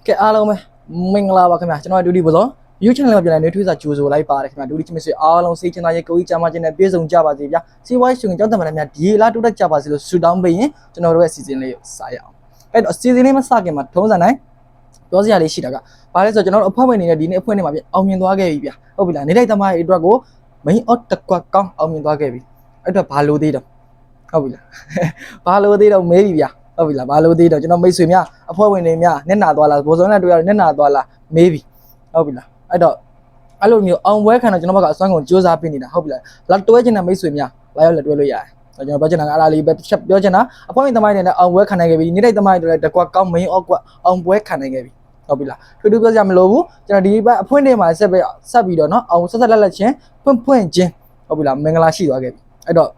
ကဲအားလုံးပဲမင်္ဂလာပါခင်ဗျာကျွန်တော်ဒူဒီဘောစော YouTube channel မှာပြန်နေထွေးစာကြိုဆိုလိုက်ပါတယ်ခင်ဗျာဒူဒီချစ်မဆွေအားလုံးစိတ်ချမ်းသာရေးကိုကြီးကြမ်းမှချင်းနဲ့ပြည့်စုံကြပါစေဗျာစီးပွားရေးရှင်ကြောင်းတမန်များဒီလာတိုးတက်ကြပါစေလို့ဆုတောင်းပေးရင်ကျွန်တော်တို့ရဲ့အစီအစဉ်လေးကိုစရအောင်အဲ့တော့အစီအစဉ်လေးမစခင်မှာထုံးစံတိုင်းပြောစရာလေးရှိတာကဘာလဲဆိုတော့ကျွန်တော်တို့အဖွဲ့ဝင်နေနဲ့ဒီနေ့အဖွဲ့နဲ့မှာပြန်အောင်မြင်သွားခဲ့ပြီဗျာဟုတ်ပြီလားနေလိုက်သမားရဲ့အတွက်ကို main out တကွက်ကောင်းအောင်မြင်သွားခဲ့ပြီအဲ့တော့ဘာလို့သေးတော့ဟုတ်ပြီလားဘာလို့သေးတော့မေးပြီဗျာဟုတ်ပြီလားဘာလို့သေးတော့ကျွန်တော်မိတ်ဆွေများအဖွဲ့ဝင်တွေများမျက်နှာသွားလားဘောစောနဲ့တွေ့ရမျက်နှာသွားလားမေးပြီဟုတ်ပြီလားအဲ့တော့အဲ့လိုမျိုးအောင်ပွဲခံတော့ကျွန်တော်ဘက်ကအစွမ်းကုန်စူးစမ်းပေးနေတာဟုတ်ပြီလားလာတွဲချင်တဲ့မိတ်ဆွေများလာရောက်လက်တွဲလို့ရတယ်ကျွန်တော်ပြောချင်တာကအားလေးပဲချက်ပြောချင်တာအဖွဲ့ဝင်သမိုင်းတွေနဲ့အောင်ပွဲခံနိုင်ခဲ့ပြီနေ့တိုင်းသမိုင်းတွေလည်းတကွက်ကောင်း main out ကွက်အောင်ပွဲခံနိုင်ခဲ့ပြီဟုတ်ပြီလားထွေထူးပြောစရာမလိုဘူးကျွန်တော်ဒီဘက်အဖွင့်တွေမှာဆက်ပြီးတော့เนาะအောင်ဆက်လက်ချင်းဖွင့်ချင်းဟုတ်ပြီလားမင်္ဂလာရှိသွားခဲ့ပြီအဲ့တော့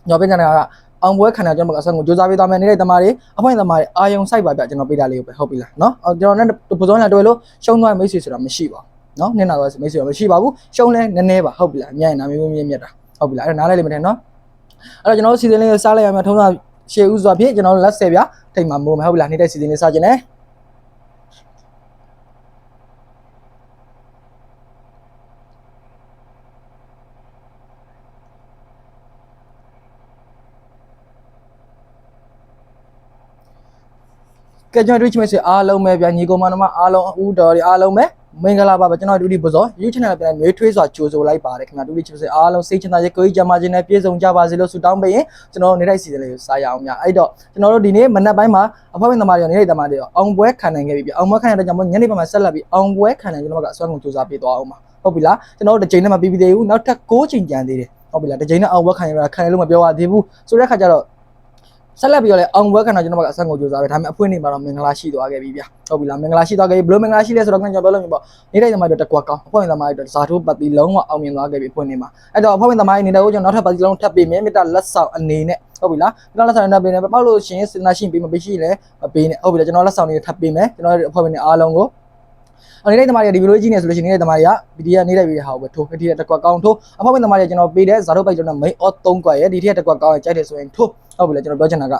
ကျွန်တော်ပြောချင်တာကအောင်ပွဲခံတာကျွန်တော်ကအဆန်ကိုစူးစမ်းပေးသွားမယ်နေတဲ့သမားတွေအဖွင့်သမားတွေအာယုံစိုက်ပါပြကျွန်တော်ပေးတာလေးကိုပဲဟုတ်ပြီလားเนาะကျွန်တော်နဲ့ပဇွန်နဲ့တွေ့လို့ရှုံးသွားမိတ်ဆွေဆိုတာမရှိပါဘူးเนาะနင်းနာသွားမိတ်ဆွေမရှိပါဘူးရှုံးလဲနည်းနည်းပါဟုတ်ပြီလားအများကြီးနာမည်မြတ်တာဟုတ်ပြီလားအဲ့ဒါနားလိုက်လိမ့်မယ်เนาะအဲ့တော့ကျွန်တော်တို့စီစဉ်လေးကိုစားလိုက်ရမယ်ထုံးတာရှေ့ဦးစွာဖြင့်ကျွန်တော်တို့လက်10ပြထိတ်မှာမိုးမယ်ဟုတ်ပြီလားနေတဲ့စီစဉ်လေးစားခြင်းနဲ့ကဲကျွန်တော်တို့ချစ်မိတ်ဆွေအားလုံးပဲဗျာညီကောင်မတို့အားလုံးဦးတော်တွေအားလုံးပဲမင်္ဂလာပါပဲကျွန်တော်တို့ဒီဘောစော YouTube channel ပြန်နှွေးထွေးစွာကြိုဆိုလိုက်ပါတယ်ခင်ဗျာတို့ဒီချစ်မိတ်ဆွေအားလုံးစိတ်ချမ်းသာရေးကိုယ်ကြီးကျန်းမာခြင်းနဲ့ပြည့်စုံကြပါစေလို့ဆုတောင်းပေးရင်ကျွန်တော်တို့နေ့တိုင်းစီစဉ်လေးကိုစားရအောင်ဗျာအဲ့တော့ကျွန်တော်တို့ဒီနေ့မနက်ပိုင်းမှာအဖွဲ့ဝင်သမားတွေနေ့တိုင်းသမားတွေအောင်ပွဲခံနိုင်ခဲ့ပြီဗျာအောင်ပွဲခံရတဲ့ကြောင့်ညနေပိုင်းမှာဆက်လက်ပြီးအောင်ပွဲခံနိုင်ကျွန်တော်တို့ကအစွမ်းကုန်စူးစမ်းပေးသွားအောင်ပါဟုတ်ပြီလားကျွန်တော်တို့တစ်ချိန်နဲ့မပြီးသေးဘူးနောက်ထပ်6ချိန်ကြံသေးတယ်ဟုတ်ပြီလားတစ်ချိန်နဲ့အောင်ပွဲခံရတာခံရလို့မပြောရသေးဘူးဆိုတဲ့ခါကျတော့ဆက်လက်ပြီးတော့လေအောင်ပွဲခံတော့ကျွန်တော်ကအဆန်ကိုကြိုးစားပဲဒါပေမဲ့အဖွင့်နေမှာတော့မင်္ဂလာရှိသွားခဲ့ပြီဗျာဟုတ်ပြီလားမင်္ဂလာရှိသွားခဲ့ပြီဘယ်လိုမင်္ဂလာရှိလဲဆိုတော့ကျွန်တော်ပြောလို့မြင်ပေါ့နေ့တိုင်းသမားတွေတကွက်ကောင်းအဖွဲ့ဝင်သမားတွေဇာထိုးပတ်တီလုံးဝအောင်မြင်သွားခဲ့ပြီအဖွင့်နေမှာအဲ့တော့အဖွဲ့ဝင်သမားတွေနေတဲ့ကိုကျွန်တော်နောက်ထပ်ပတ်တီလုံးထပ်ပေးမယ်မေတ္တာလက်ဆောင်အနေနဲ့ဟုတ်ပြီလားကျွန်တော်လက်ဆောင်နဲ့ပေးနေပေါ့လို့ရှိရင်စင်နာရှိပေးမပေးရှိလဲမပေးနဲ့ဟုတ်ပြီလားကျွန်တော်လက်ဆောင်တွေထပ်ပေးမယ်ကျွန်တော်အဖွဲ့ဝင်တွေအားလုံးကိုအနေနဲ့တမားတွေဒီဗီဒီယိုကြီးနေဆိုလို့ရှိရင်နေတဲ့တမားတွေကဗီဒီယိုနေတဲ့ဗီဒီယိုဟာကိုပဲထိုးဒီထက်တကွက်ကောင်းထိုးအဖွဲ့ဝင်တမားတွေကျွန်တော်ပေးတဲ့ဇာထိုးပိုက်ကျွန်တော် main out 3ကွက်ရဲ့ဒီထက်တကွက်ကောင်းရဲ့ကြိုက်တယ်ဆိုရင်ထိုးဟုတ်ပြီလားကျွန်တော်ပြောချင်တာက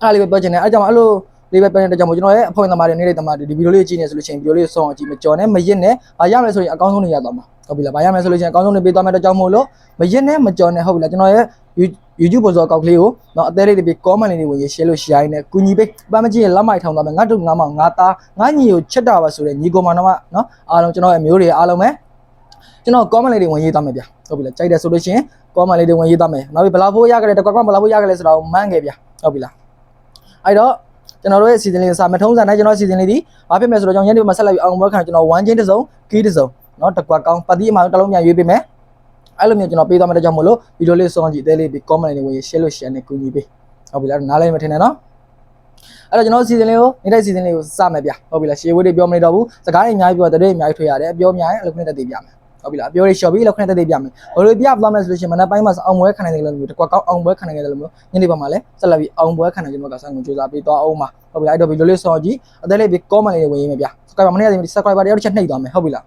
အဲ့လေးပဲပြောချင်တယ်အဲ့ကြောင့်အဲ့လိုလေးပဲပြောနေတဲ့ကြောင့်ကျွန်တော်ရဲ့အဖွဲ့ဝင်သမားတွေနေတဲ့သမားတွေဒီဗီဒီယိုလေးကြည့်နေဆိုလို့ရှိရင်ဗီဒီယိုလေးကိုစောင့်အောင်ကြည့်မကြော်နဲ့မရစ်နဲ့ဘာရမလဲဆိုရင်အကောင်းဆုံးနေရသွားမှာဟုတ်ပြီလားဘာရမလဲဆိုလို့ရှိရင်အကောင်းဆုံးနေပေးသွားမယ်တော့ကြောင့်မို့လို့မရစ်နဲ့မကြော်နဲ့ဟုတ်ပြီလားကျွန်တော်ရဲ့ YouTube ပေါ်စောအကောင့်ကလေးကိုတော့အသေးလေးတွေပြီး comment လေးတွေဝင်ရေး share လို့ share နေကူညီပေးဘာမကြည့်ရင်လက်မိုက်ထောင်သွားမယ်ငါတို့ငါမောင်ငါသားငါညီကိုချက်တာပါဆိုတဲ့ညီကောင်မတော်ကနော်အားလုံးကျွန်တော်ရဲ့မျိုးတွေအားလုံးပဲကျွန်တော် comment လေးတွေဝင်ရေးသွားမယ်ဗျဟုတ်ပြီလားကြိုက်တယ်ဆိုလို့ရှိရင် comment လေးတွေဝင်ရေးသွားမယ်နောက်ပြီးဘလာဖို့ရကြတယ်တကွက်ကွက်ဘလာဖို့ရကြလဲဆိုတော့မှန်းခဲ့ဗျဟုတ်ပြီလားအဲ့တော့ကျွန်တော်တို့ရဲ့စီစဉ်လေးစာမထုံးစံနဲ့ကျွန်တော်စီစဉ်လေးဒီဘာဖြစ်မလဲဆိုတော့ကျွန်တော်ညနေပိုင်းမှာဆက်လိုက်ပြီးအောင်ပွဲခံကျွန်တော်1ချင်းတစ်စုံကီးတစ်စုံเนาะတကွက်ကောင်းပတ်တိအမှတစ်လုံးပြန်ရွေးပေးမယ်အဲ့လိုမျိုးကျွန်တော်ပေးသွားမယ်တဲ့ကြောင့်မို့လို့ဗီဒီယိုလေးစောင့်ကြည့်သေးလေးပြီး comment လေးဝင် share လို့ share နဲ့ကူညီပေးဟုတ်ပြီလားနားလည်မထင်နဲ့เนาะအဲ့တော့ကျွန်တော်စီစဉ်လေးကိုနေ့တိုင်းစီစဉ်လေးကိုစမယ်ဗျဟုတ်ပြီလား share ဝေးတွေပြောမနေတော့ဘူးစကားတွေအများကြီးပြောတဲ့တွေအများကြီးထွေရတယ်အပြောများရင်အလုပ်ခနဲ့တက်သေးပြမယ်ဟုတ်ပြီလားအပြောတွေရှော့ပြီးလောက်ခနဲ့တက်သေးပြမယ်ဘယ်လိုပြသွားမလဲဆိုလို့ရှိရင်မနက်ပိုင်းမှာအောင်ပွဲခံနိုင်တယ်လို့မျိုးတကွက်ကောင်းအောင်ပွဲခံနိုင်တယ်လို့မျိုးညနေပိုင်းမှာလည်းဆက်လက်ပြီးအောင်ပွဲခံနိုင်ကျွန်တော်ကစမ်းကိုစူးစမ်းပေးသွားအောင်ပါဟုတ်ပြီလားအဲ့တော့ဗီဒီယိုလေးစောင့်ကြည့်အသေးလေးပြီး comment လေးဝင်ရေးမယ်ဗျ subscribe မနေရသေးဘူး subscriber တွေရောက်ချက်နှိပ်သွားမယ်ဟုတ်ပြီလာ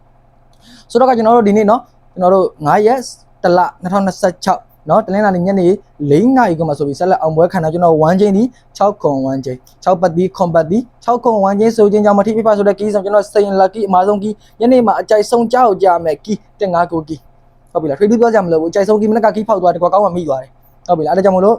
းဆိုတော့ကကျွန်တော်တို့ဒီနေ့เนาะကျွန်တော်တို့9ရက်တလ2026เนาะတနင်္လာနေ့ညနေ4နာရီကမှဆိုပြီးဆက်လက်အောင်ပွဲခံတာကျွန်တော်1ချိန်ဒီ6ခွန်1ချိန်6ပတ်တီခွန်ပတ်တီ6ခွန်1ချိန်ဆိုခြင်းကြောင့်မထိပြပါဆိုတဲ့ကီးဆောင်ကျွန်တော်စိန်လက်ကီးအမာဆုံးကီးညနေမှာအကြိုက်ဆုံးကြောက်ကြမယ်ကီး15ကိုကီးဟုတ်ပြီလားထွေးထူးပြောကြမလို့အကြိုက်ဆုံးကီးမနက်ကကီးဖောက်သွားတယ်ကွာကောင်းမှမိသွားတယ်ဟုတ်ပြီလားအဲ့ဒါကြောင့်မလို့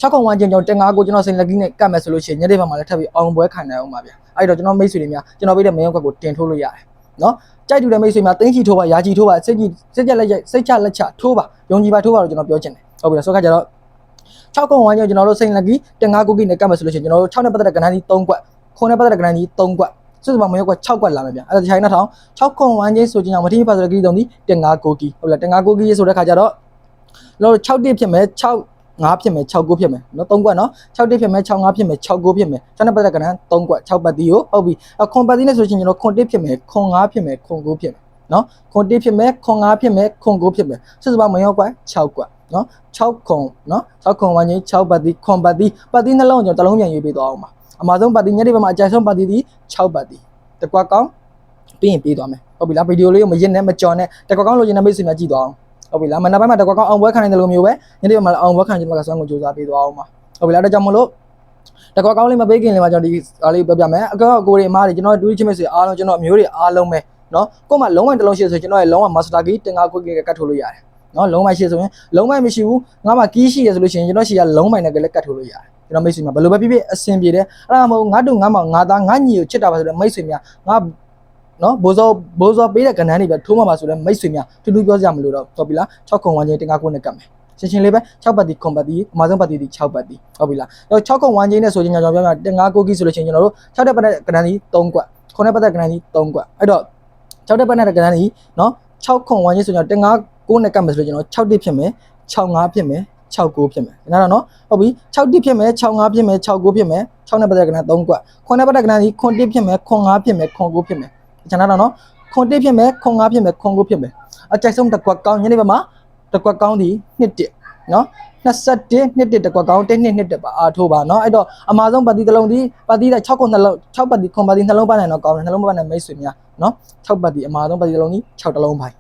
6ခွန်1ချိန်ကျွန်တော်15ကိုကျွန်တော်စိန်လက်ကီးနဲ့ကတ်မယ်ဆိုလို့ရှိရင်ညနေပိုင်းမှာလည်းထပ်ပြီးအောင်ပွဲခံနိုင်အောင်ပါဗျအဲ့တော့ကျွန်တော်မိတ်ဆွေတွေများကျွန်တော်ပေးတဲ့မင်းကွက်ကိုတင်ထိုးလို့ရတယ်နော်ကြိုက်တူတဲ့မိတ်ဆွေများတင်းချီထိုးပါယာချီထိုးပါစိတ်ကြလက်စိတ်ချလက်ချထိုးပါယုံကြည်ပါထိုးပါလို့ကျွန်တော်ပြောချင်တယ်ဟုတ်ပြီလားဆိုတော့ခါကျတော့6ခွန်1ချိန်ကျွန်တော်တို့စိန်လက်ကီး15ကိုကီနဲ့ကတ်မယ်ဆိုလို့ရှိရင်ကျွန်တော်တို့6နဲ့ပတ်သက်တဲ့ကဏ္ဍကြီး3ကွက်9နဲ့ပတ်သက်တဲ့ကဏ္ဍကြီး3ကွက်စုစုပေါင်းမင်းကွက်6ကွက်လာမယ်ဗျအဲ့ဒါဒီချိန်နောက်ထောင်6ခွန်1ချိန်ဆိုခြင်းကြောင့်မထိပါဆိုတဲ့ကီးသုံးဒီ15ကိုကီဟုတ်ပြီလား15ကိုကီဆိုတဲ့ခါကျတော့ကျွန်တော်တို့6တိဖြစ်မယ်6 5ဖြစ်မယ်6 9ဖြစ်မယ်เนาะ3ကွက်เนาะ6တိဖြစ်မယ်6 5ဖြစ်မယ်6 9ဖြစ်မယ်6နဲ့ပတ်သက်ကဏ္ဍ3ကွက်6ပတ်တီကိုဟုတ်ပြီခွန်ပတ်တီနဲ့ဆိုရင်ကျွန်တော်ခွန်1ဖြစ်မယ်ခွန်5ဖြစ်မယ်ခွန်9ဖြစ်မယ်เนาะခွန်1ဖြစ်မယ်ခွန်5ဖြစ်မယ်ခွန်9ဖြစ်မယ်စုစုပေါင်းမရောက်ကွက်6ကွက်เนาะ6ခွန်เนาะ6ခွန်1ချင်း6ပတ်တီခွန်ပတ်တီနှလုံးကျွန်တော်တစ်လုံးပြန်ရွေးပေးသွားအောင်ပါအမှာဆုံးပတ်တီညနေဘက်မှာအကြိုက်ဆုံးပတ်တီဒီ6ပတ်တီတကွက်ကောင်းပြီးရင်ပေးသွားမယ်ဟုတ်ပြီလားဗီဒီယိုလေးကိုမရစ်နဲ့မကြော်နဲ့တကွက်ကောင်းလိုချင်တဲ့မိတ်ဆွေများကြည့်သွားအောင်ဟုတ်ပြီလားမနက်ပိုင်းမှာတကွက်ကောင်းအောင်ပွဲခံနိုင်တယ်လို့မျိုးပဲညနေပိုင်းမှာအောင်ပွဲခံခြင်းမှာကစွမ်းကိုစူးစမ်းပေးသွားအောင်ပါဟုတ်ပြီလားဒါကြောင့်မလို့ တကွာကောင်းလေးမပေးခင်လေးမှာကျွန်တော်ဒီအားလေးပြောပြမယ်အကောကိုရီအမားတွေကျွန်တော်တူးချင်းမဲ့ဆိုအားလုံးကျွန်တော်အမျိုးတွေအားလုံးပဲနော်ကို့မှာလုံးဝတစ်လုံးရှိဆိုကျွန်တော်ရဲ့လုံးဝ master key တင်ကားကိုကတ်ထိုးလို့ရတယ်နော်လုံးဝရှိဆိုရင်လုံးဝမရှိဘူးငါမှကီးရှိရဆိုလို့ရှိရင်ကျွန်တော်ရှိရလုံးမိုင်နဲ့ကလည်းကတ်ထိုးလို့ရတယ်ကျွန်တော်မိတ်ဆွေများဘယ်လိုပဲဖြစ်ဖြစ်အဆင်ပြေတယ်အဲ့ဒါမဟုတ်ငါတို့ငါမောင်ငါသားငါညီကိုချစ်တာပါဆိုတော့မိတ်ဆွေများငါနော်ဘိုးစောပေးတဲ့ကဏ္ဍတွေပဲထိုးမှပါဆိုတော့မိတ်ဆွေများတူတူပြောကြမလို့တော့ဟုတ်ပြီလား6ခုံဝန်းချင်းတင်ကားကိုနဲ့ကတ်မယ်ရှင်းလေးပဲ6ပတ်တီခွန်ပတ်တီအမာဆုံးပတ်တီဒီ6ပတ်တီဟုတ်ပြီလားတော့6ခုံဝန်းချင်းနဲ့ဆိုရင်ကျွန်တော်ပြောပြတင်ကားကိုကီးဆိုလို့ရှိရင်ကျွန်တော်တို့6တဲ့ပတ်တဲ့ကဏ္ဍကြီး3ကွက်9တဲ့ပတ်တဲ့ကဏ္ဍကြီး3ကွက်အဲ့တော့6တဲ့ပတ်တဲ့ကဏ္ဍကြီးနော်6ခုံဝန်းချင်းဆိုရင်တင်ကားကိုနဲ့ကတ်မယ်ဆိုလို့ကျွန်တော်6တိဖြစ်မယ်65ဖြစ်မယ်69ဖြစ်မယ်ဒါတော့နော်ဟုတ်ပြီ6တိဖြစ်မယ်65ဖြစ်မယ်69ဖြစ်မယ်6နဲ့ပတ်တဲ့ကဏ္ဍ3ကွက်9နဲ့ပတ်တဲ့ကဏ္ဍကြီးခွန်တိဖြစ်မယ်ခွန်5ဖြစ်မယ်ခွန်9ဖြစ်မယ်ကျွန်တော်တော့နော်ခွန်တိဖြစ်မယ်ခွန်5ဖြစ်မယ်ခွန်9ဖြစ်မယ်အကြိုက်ဆုံးတစ်ကွက်ကောင်းညနေဘက်မှာတစ်ကွက်ကောင်းဒီ1တစ်နော်21နှစ်တစ်ကွက်ကောင်း1နှစ်တစ်ပါအားထိုးပါနော်အဲ့တော့အမာဆုံးပတ်တီတစ်လုံးဒီပတ်တီ6ခုနှလုံး6ပတ်တီခွန်ပတ်တီနှလုံးပတ်နိုင်တော့ကောင်းတယ်နှလုံးပတ်နိုင်မိတ်ဆွေများနော်6ပတ်တီအမာဆုံးပတ်တီတစ်လုံးဒီ6တစ်လုံးပိုင်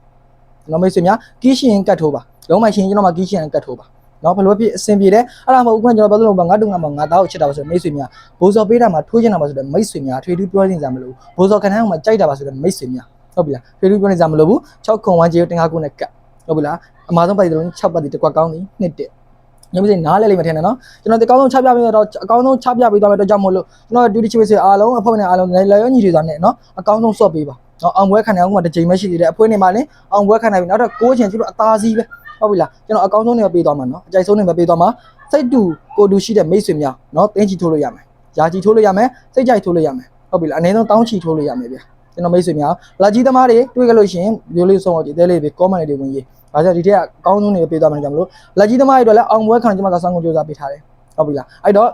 းကျွန်တော်မိတ်ဆွေများကီးရှင်ကတ်ထိုးပါလုံးမရှင်ကျွန်တော်မှာကီးရှင်ကတ်ထိုးပါနော်ဘယ်လိုဖြစ်အဆင်ပြေတယ်အဲ့ဒါမဟုတ်ဘူးကျွန်တော်ပြောသလိုပါငါတို့ငါမောင်ငါသားကိုချစ်တာပါဆိုတော့မိတ်ဆွေများဘိုးစောပေးတာမှာထိုးချင်တာပါဆိုတော့မိတ်ဆွေများထွေထူးပြောနေကြမလို့ဘိုးစောခဏအောင်မှာကြိုက်တာပါဆိုတော့မိတ်ဆွေများဟုတ်ပြီလားထွေထူးပြောနေကြမလို့ဘူး6ခုံဝန်းကျေတင်ကားကိုနဲ့ကတ်ဟုတ်ပြီလားအမာဆုံးပတ်တီတစ်လုံး6ပတ်တီတစ်ကွက်ကောင်းဒီ1တစ်ညမစင်နားလဲလိမ့်မထင်နဲ့နော်ကျွန်တော်ဒီအကောင်းဆုံးချပြပြီးတော့အကောင်းဆုံးချပြပြီးတော့ပဲတော့ကြောက်မို့လို့ကျွန်တော်ဒူတီချစ်ဆွေအားလုံးအဖွဲ့နဲ့အားလုံးလည်းရောညီတွေဆိုတာနဲ့နော်အကောင်းဆုံးဆော့ပေးပါနော်အောင်ပွဲခံနိုင်အောင်မှတစ်ချိန်မှရှိသေးတယ်အဖွဲ့နဲ့မှလည်းအောင်ပွဲခံနိုင်ပြီနောက်တော့6ချိန်ကျတော့အသားစီးပဲဟုတ်ပြီလားကျွန်တော်အကောင်းဆုံးတွေပဲပေးသွားမှာနော်အကြိုက်ဆုံးတွေပဲပေးသွားမှာစိတ်တူကိုတူရှိတဲ့မိတ်ဆွေများနော်တင်းချီထိုးလို့ရမယ်ယာချီထိုးလို့ရမယ်စိတ်ကြိုက်ထိုးလို့ရမယ်ဟုတ်ပြီလားအနည်းဆုံးတောင်းချီထိုးလို့ရမယ်ဗျကျွန်တော်မိတ်ဆွေများလာကြီးသမားတွေတွေ့ကြလို့ရှိရင်ဗီဒီယိုလေးဆုံးအောင်ဒီတဲလေးပဲ comment လေးတွေဝင်ရေးဒါကြောင့်ဒီထက်အကောင်းဆုံးတွေပေးသွားမယ်ကြမလို့လက်ကြီးသမားတွေတော့လည်းအောင်ပွဲခံကျွန်မကစောင်းကုန်ကြိုးစားပေးထားတယ်ဟုတ်ပြီလားအဲ့တော့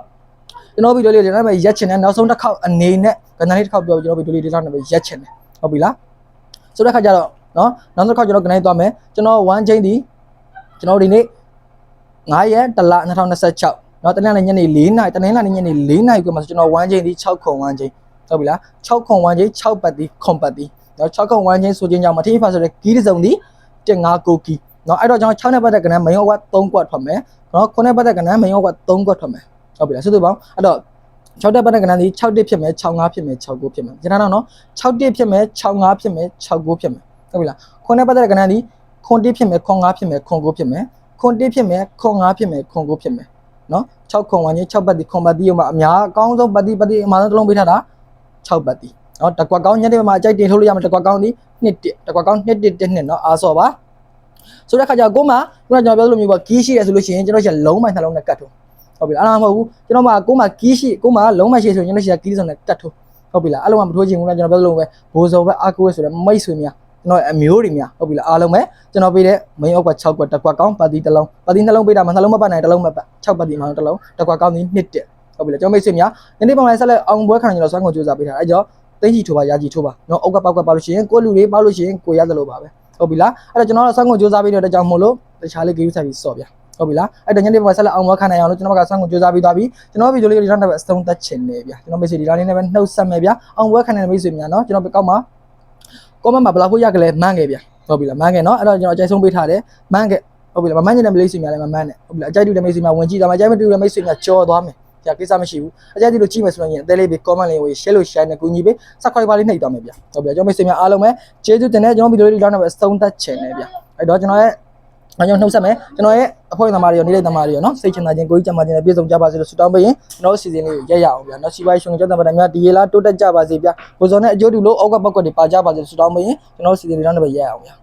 ကျွန်တော်ဗီဒီယိုလေးကျွန်တော်ပဲရက်ချင်တယ်နောက်ဆုံးတစ်ခေါက်အနေနဲ့ကဏ္ဍလေးတစ်ခေါက်ပြောပြီးကျွန်တော်ဗီဒီယိုလေးတစ်ခေါက်နဲ့ပဲရက်ချင်တယ်ဟုတ်ပြီလားဆိုတဲ့ခါကျတော့နော်နောက်တစ်ခေါက်ကျွန်တော်ကဏ္ဍသွားမယ်ကျွန်တော်1ချိန်ဒီကျွန်တော်ဒီနေ့9ရက်1လ2026နော်တနင်္လာနေ့ညနေ4နာရီတနင်္လာနေ့ညနေ4နာရီကိုမှကျွန်တော်1ချိန်ဒီ6ခုံ1ချိန်ဟုတ်ပြီလား6ခုံ1ချိန်6ပတ်တီခွန်ပတ်တီနော်6ခုံ1ချိန်ဆိုခြင်းကြောင့်မထီးဖာဆိုတဲ့ကီးတစ်စုံဒီတင်5ကိုကီနော်အဲ့တော့ကျွန်တော်6နဲ့ပတ်တဲ့ကဏ္ဍမင်းရောက3ကွက်ထွက်မယ်နော်9နဲ့ပတ်တဲ့ကဏ္ဍမင်းရောက3ကွက်ထွက်မယ်ဟုတ်ပြီလားဆိုတော့ပေါ့အဲ့တော့6တဲ့ပတ်တဲ့ကဏ္ဍဒီ6တစ်ဖြစ်မယ်65ဖြစ်မယ်69ဖြစ်မယ်ကျွန်တော်နော်6တစ်ဖြစ်မယ်65ဖြစ်မယ်69ဖြစ်မယ်ဟုတ်ပြီလား9နဲ့ပတ်တဲ့ကဏ္ဍဒီခွန်တစ်ဖြစ်မယ်ခွန်5ဖြစ်မယ်ခွန်9ဖြစ်မယ်ခွန်တစ်ဖြစ်မယ်ခွန်5ဖြစ်မယ်ခွန်9ဖြစ်မယ်နော်6ခွန်1ချင်း6ပတ်ဒီခွန်ပတ်ဒီရောမှာအများအကောင်းဆုံးပတ်ဒီအမှန်ဆုံးတစ်လုံးပေးထားတာ6ပတ်ဒီနော်တကွက်ကောင်းညတဲ့မှာအကြိုက်တင်ထုတ်လို့ရမယ်တကွက်ကောင်းဒီ1တစ်တကွက်ကောင်း1တစ်1နှစ်နော်အားစောပါဆိုတဲ့ခါကျကိုမှခုနကကျွန်တော်ပြောသလိုမျိုးပေါ့ကီးရှိရဆိုလို့ရှိရင်ကျွန်တော်ရှိလုံးမိုင်နှလုံးနဲ့ကတ်ထိုးဟုတ်ပြီလားအဲ့ဒါမဟုတ်ဘူးကျွန်တော်မှကိုမှကီးရှိကိုမှလုံးမိုင်ရှိဆိုရင်ကျွန်တော်ရှိကီးစုံနဲ့ကတ်ထိုးဟုတ်ပြီလားအဲ့လိုမှမထိုးချင်ဘူးလားကျွန်တော်ပြောသလိုပဲဘိုးစောပဲအာကိုပဲဆိုတော့မိတ်ဆွေများကျွန်တော်အမျိုးတွေများဟုတ်ပြီလားအားလုံးပဲကျွန်တော်ပေးတဲ့ main အောက်က6ကွက်တစ်ကွက်ကောင်းပါတီတစ်လုံးပါတီနှလုံးပေးတာမှနှလုံးမပတ်နိုင်တစ်လုံးမပတ်6ပါတီမှတစ်လုံးတစ်ကွက်ကောင်းဒီ1တက်ဟုတ်ပြီလားကျွန်တော်မိတ်ဆွေများဒီနေ့ပုံလိုက်ဆက်လက်အောင်ပွဲခံကျွန်တော်စွမ်းကိုစူးစမ်းပေးထားအဲ့ကြောင့်သိန်းကြီးထိုးပါရာကြီးထိုးပါနော်အောက်ကပောက်ကပါလို့ရှိရင်ကိုလူတွေပါလို့ရှိရင်ကိုရသလိုပါပဲဟုတ်ပြီလားအဲ့တော့ကျွန်တော်တို့ဆောင်းကိုစူးစမ်းပြီးတော့တကြောင်မို့လို့တခြားလေးဂိမ်းဆိုင်ပြီးဆော့ဗျာဟုတ်ပြီလားအဲ့တော့ညနေပိုင်းဆက်လက်အောင်ပွဲခံနိုင်အောင်လို့ကျွန်တော်ကဆောင်းကိုစူးစမ်းပြီးသွားပြီကျွန်တော်ဗီဒီယိုလေးဒီလောက်နဲ့ပဲအဆုံးသတ်ချင်တယ်ဗျာကျွန်တော်မိတ်ဆွေဒီလောက်လေးနဲ့ပဲနှုတ်ဆက်မယ်ဗျာအောင်ပွဲခံနိုင်တဲ့မိတ်ဆွေများနော်ကျွန်တော်ကောက်မှာ comment မှာဘယ်လောက်ဖို့ရကြလဲမှန်းခဲ့ဗျာဟုတ်ပြီလားမှန်းခဲ့နော်အဲ့တော့ကျွန်တော်အကြိုက်ဆုံးပေးထားတယ်မှန်းခဲ့ဟုတ်ပြီလားမမှန်းချင်တဲ့မိတ်ဆွေများလည်းမမှန်းနဲ့ဟုတ်ပြီလားအကြိုက်တူတဲ့မိတ်ဆွေများဝင်ကြည့်တာမှအကြိုက်မတူတဲ့မိတ်ဆွေများကြော်သွားမယ်ကြာကိစ္စမရှိဘူးအကြိုက်ဒီလိုကြည့်မယ်ဆိုရင်အသေးလေးပဲ comment လေးဝေး share လို့ share နဲ့ကူညီပေး subscribe ပါလေးနှိပ်သွားမယ်ဗျာဟုတ်ပြီလားကျွန်တော်မိတ်ဆွေများအားလုံးပဲကျေးဇူးတင်တယ်ကျွန်တော်ဗီဒီယိုလေးဒီလောက်နဲ့ပဲအဆုံးသတ်ချင်တယ်ဗျာအဲ့တော့ကျွန်တော်ရဲ့ကျွန်တော်နှုတ်ဆက်မယ်ကျွန်တော်ရဲ့အဖွဲ့သမားတွေရောနေ့လေးသမားတွေရောနော်စိတ်ချမ်းသာခြင်းကိုယ်ကြီးကျန်းမာခြင်းနဲ့ပြည့်စုံကြပါစေလို့ဆုတောင်းပေးရင်ကျွန်တော်စီစဉ်လေးကိုရက်ရအောင်ဗျာနော်စီပိုင်းရှင်ကျတဲ့ဗဒများဒီရေလားတိုးတက်ကြပါစေဗျာကိုစောနဲ့အကျိုးတူလို့အောက်ကပောက်ကတွေပါကြပါစေလို့ဆုတောင်းပေးရင်ကျွန်တော်စီစဉ်လေးတော့လည်းပဲရက်ရအောင်ဗျာ